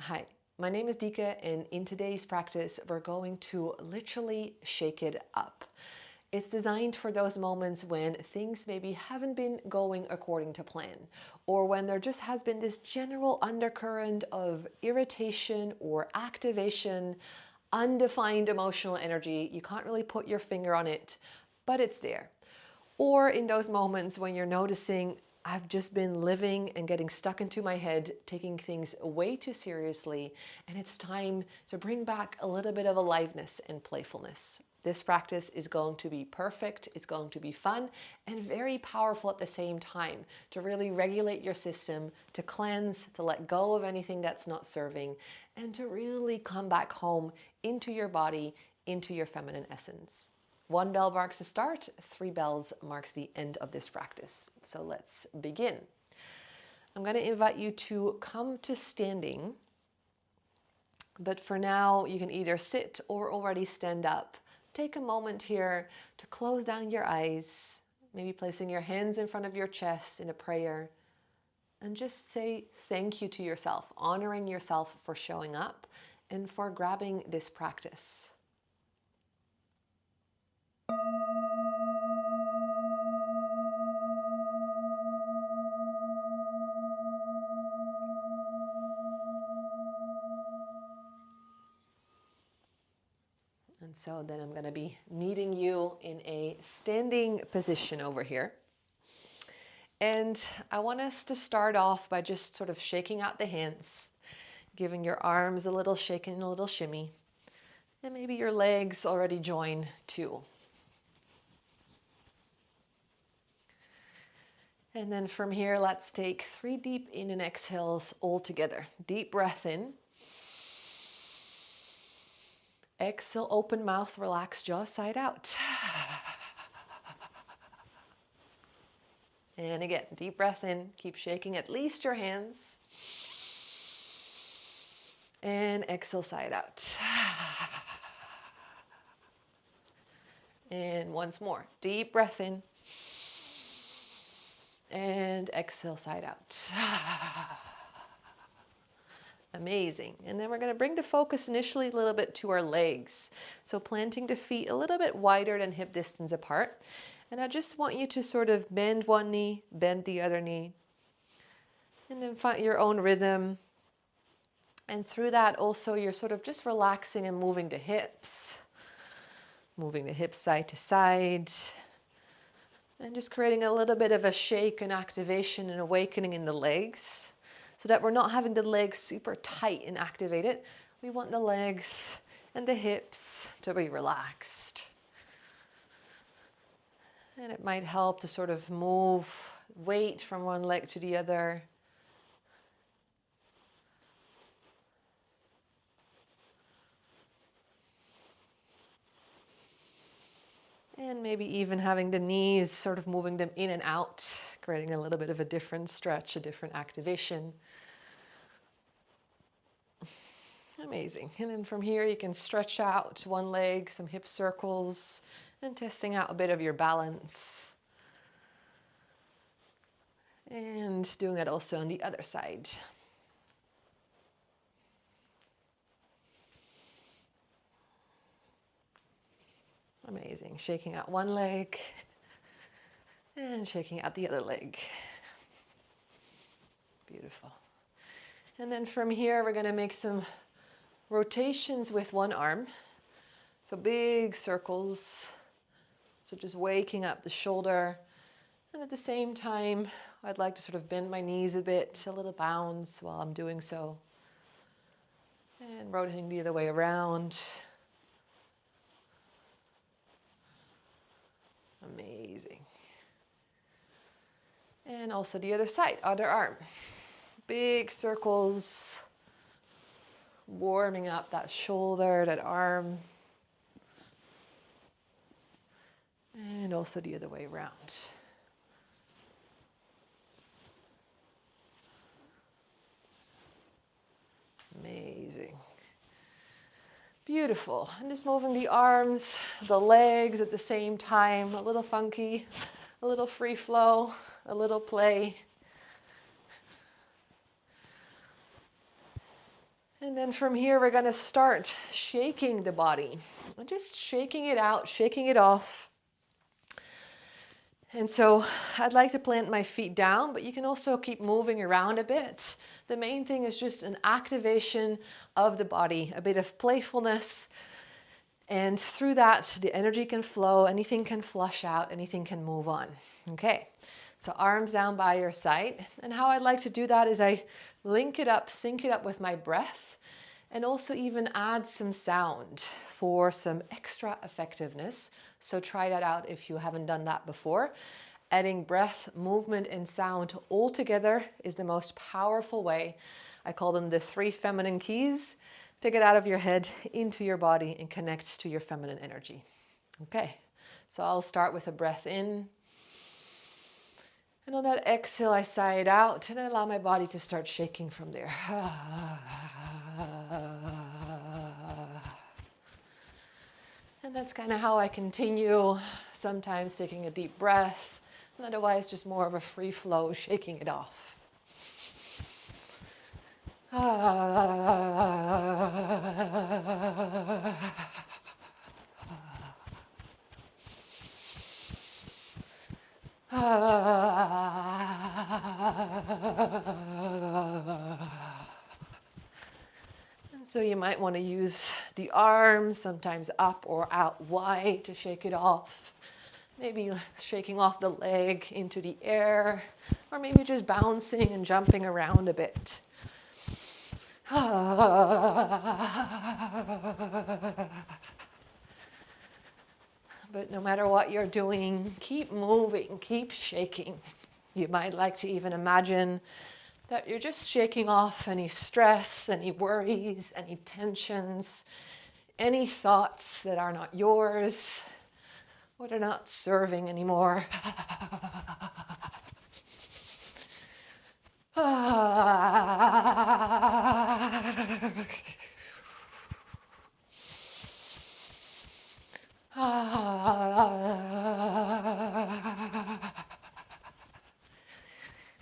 Hi, my name is Dieke, and in today's practice, we're going to literally shake it up. It's designed for those moments when things maybe haven't been going according to plan, or when there just has been this general undercurrent of irritation or activation, undefined emotional energy. You can't really put your finger on it, but it's there. Or in those moments when you're noticing, I've just been living and getting stuck into my head, taking things way too seriously, and it's time to bring back a little bit of aliveness and playfulness. This practice is going to be perfect, it's going to be fun, and very powerful at the same time to really regulate your system, to cleanse, to let go of anything that's not serving, and to really come back home into your body, into your feminine essence. 1 bell marks the start, 3 bells marks the end of this practice. So let's begin. I'm going to invite you to come to standing, but for now you can either sit or already stand up. Take a moment here to close down your eyes, maybe placing your hands in front of your chest in a prayer, and just say thank you to yourself, honoring yourself for showing up and for grabbing this practice. And so then I'm going to be meeting you in a standing position over here. And I want us to start off by just sort of shaking out the hands, giving your arms a little shake and a little shimmy. And maybe your legs already join too. And then from here, let's take 3 deep in and exhales all together. Deep breath in. Exhale, open mouth, relax jaw, side out. And again, deep breath in. Keep shaking at least your hands. And exhale, side out. And once more, deep breath in. And exhale, side out. Amazing. And then we're going to bring the focus initially a little bit to our legs. So planting the feet a little bit wider than hip distance apart. And I just want you to sort of bend one knee, bend the other knee. And then find your own rhythm. And through that also you're sort of just relaxing and moving the hips. Moving the hips side to side. And just creating a little bit of a shake and activation and awakening in the legs. So that we're not having the legs super tight and activated. We want the legs and the hips to be relaxed. And it might help to sort of move weight from one leg to the other. And maybe even having the knees, sort of moving them in and out, creating a little bit of a different stretch, a different activation. Amazing. And then from here you can stretch out one leg, some hip circles, and testing out a bit of your balance. And doing that also on the other side. Amazing. Shaking out one leg and shaking out the other leg. Beautiful. And then from here we're going to make some rotations with one arm. So big circles. So just waking up the shoulder. And at the same time, I'd like to sort of bend my knees a bit, a little bounce while I'm doing so. And rotating the other way around. Amazing. And also the other side, other arm. Big circles. Warming up that shoulder, that arm. And also the other way around. Amazing. Beautiful. And just moving the arms, the legs at the same time. A little funky, a little free flow, a little play. And then from here, we're going to start shaking the body. And just shaking it out, shaking it off. And so I'd like to plant my feet down, but you can also keep moving around a bit. The main thing is just an activation of the body, a bit of playfulness. And through that, the energy can flow, anything can flush out, anything can move on. Okay, so arms down by your side. And how I'd like to do that is I link it up, sync it up with my breath, and also even add some sound for some extra effectiveness. So try that out if you haven't done that before. Adding breath, movement, and sound all together is the most powerful way. I call them the 3 feminine keys to get out of your head into your body and connect to your feminine energy. Okay, so I'll start with a breath in. And on that exhale, I sigh it out and I allow my body to start shaking from there. And that's kind of how I continue, sometimes taking a deep breath, and otherwise just more of a free flow, shaking it off. And so you might want to use the arms, sometimes up or out wide to shake it off. Maybe shaking off the leg into the air, or maybe just bouncing and jumping around a bit. But no matter what you're doing, keep moving, keep shaking. You might like to even imagine that you're just shaking off any stress, any worries, any tensions, any thoughts that are not yours, or they're not serving anymore.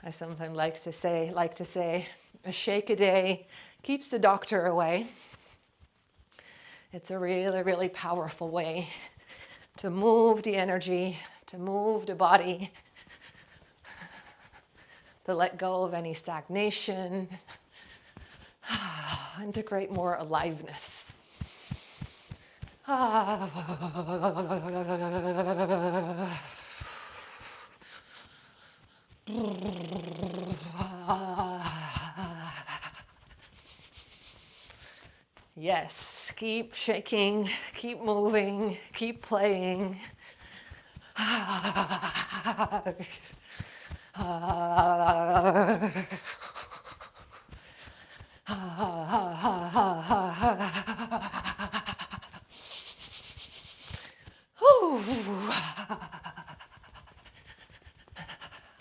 I sometimes like to say, a shake a day keeps the doctor away. It's a really, really powerful way to move the energy, to move the body, to let go of any stagnation, and to create more aliveness. Yes, keep shaking, keep moving, keep playing.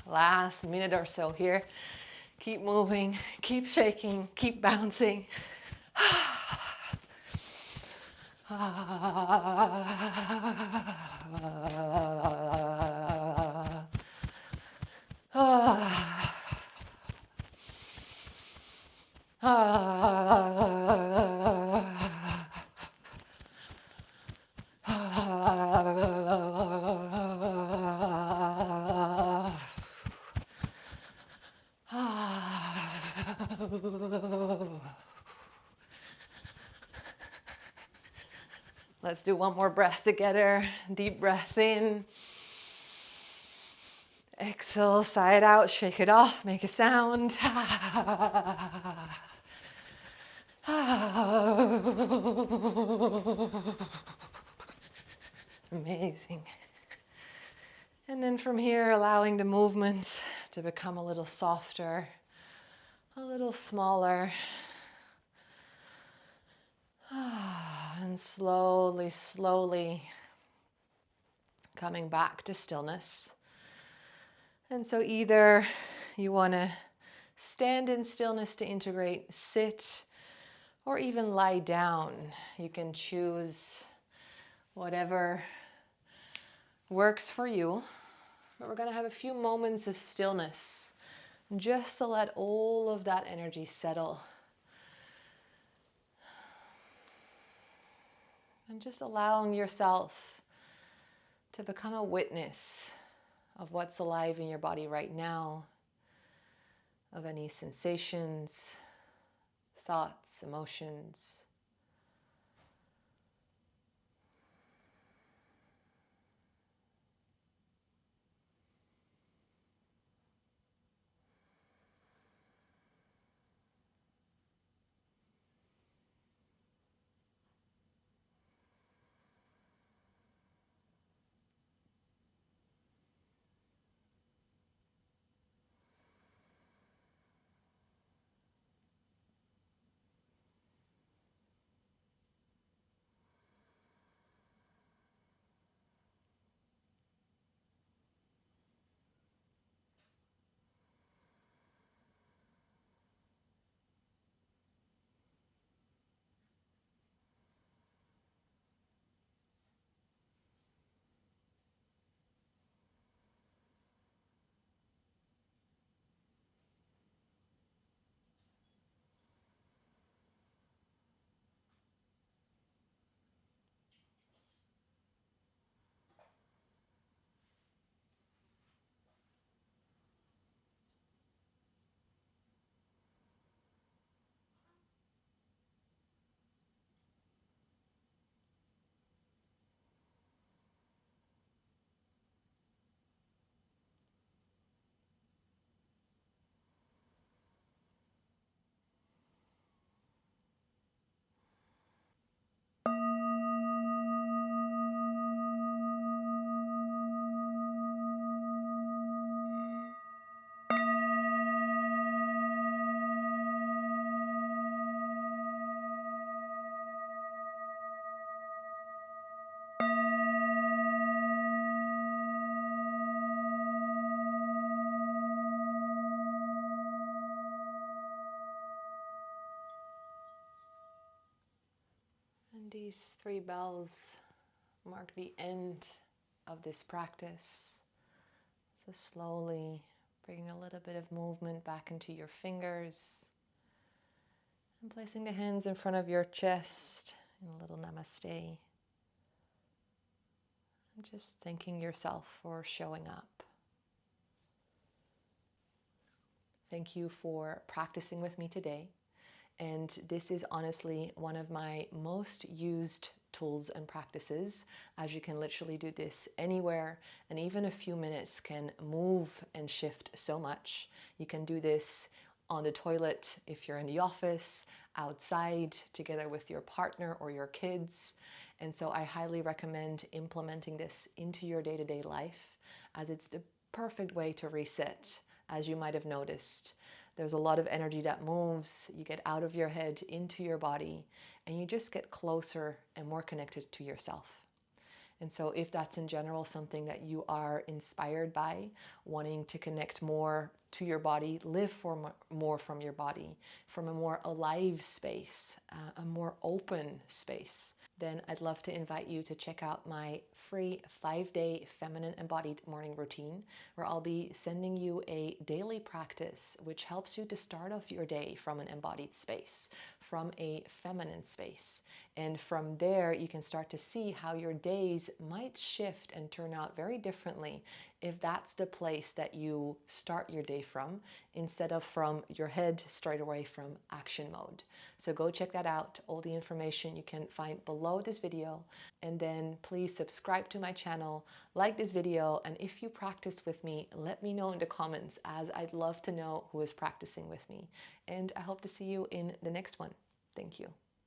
Last minute or so here. Keep moving, keep shaking, keep bouncing. Let's do one more breath together. Deep breath in. Exhale, sigh it out, shake it off, make a sound. Amazing. And then from here, allowing the movements to become a little softer, a little smaller. And slowly, slowly coming back to stillness. And so either you want to stand in stillness to integrate, sit, or even lie down. You can choose whatever works for you. But we're going to have a few moments of stillness just to let all of that energy settle. And just allowing yourself to become a witness of what's alive in your body right now, of any sensations, thoughts, emotions. And these 3 bells mark the end of this practice. So slowly bringing a little bit of movement back into your fingers and placing the hands in front of your chest in a little namaste. And just thanking yourself for showing up. Thank you for practicing with me today. And this is honestly one of my most used tools and practices, as you can literally do this anywhere, and even a few minutes can move and shift so much. You can do this on the toilet if you're in the office, outside together with your partner or your kids. And so I highly recommend implementing this into your day-to-day life, as it's the perfect way to reset, as you might have noticed. There's a lot of energy that moves. You get out of your head into your body, and you just get closer and more connected to yourself. And so if that's in general something that you are inspired by, wanting to connect more to your body, live for more from your body, from a more alive space, a more open space, then I'd love to invite you to check out my free 5-day feminine embodied morning routine, where I'll be sending you a daily practice which helps you to start off your day from an embodied space, from a feminine space. And from there, you can start to see how your days might shift and turn out very differently if that's the place that you start your day from, instead of from your head straight away from action mode. So go check that out. All the information you can find below this video. And then please subscribe to my channel, like this video, and if you practice with me, let me know in the comments, as I'd love to know who is practicing with me. And I hope to see you in the next one. Thank you.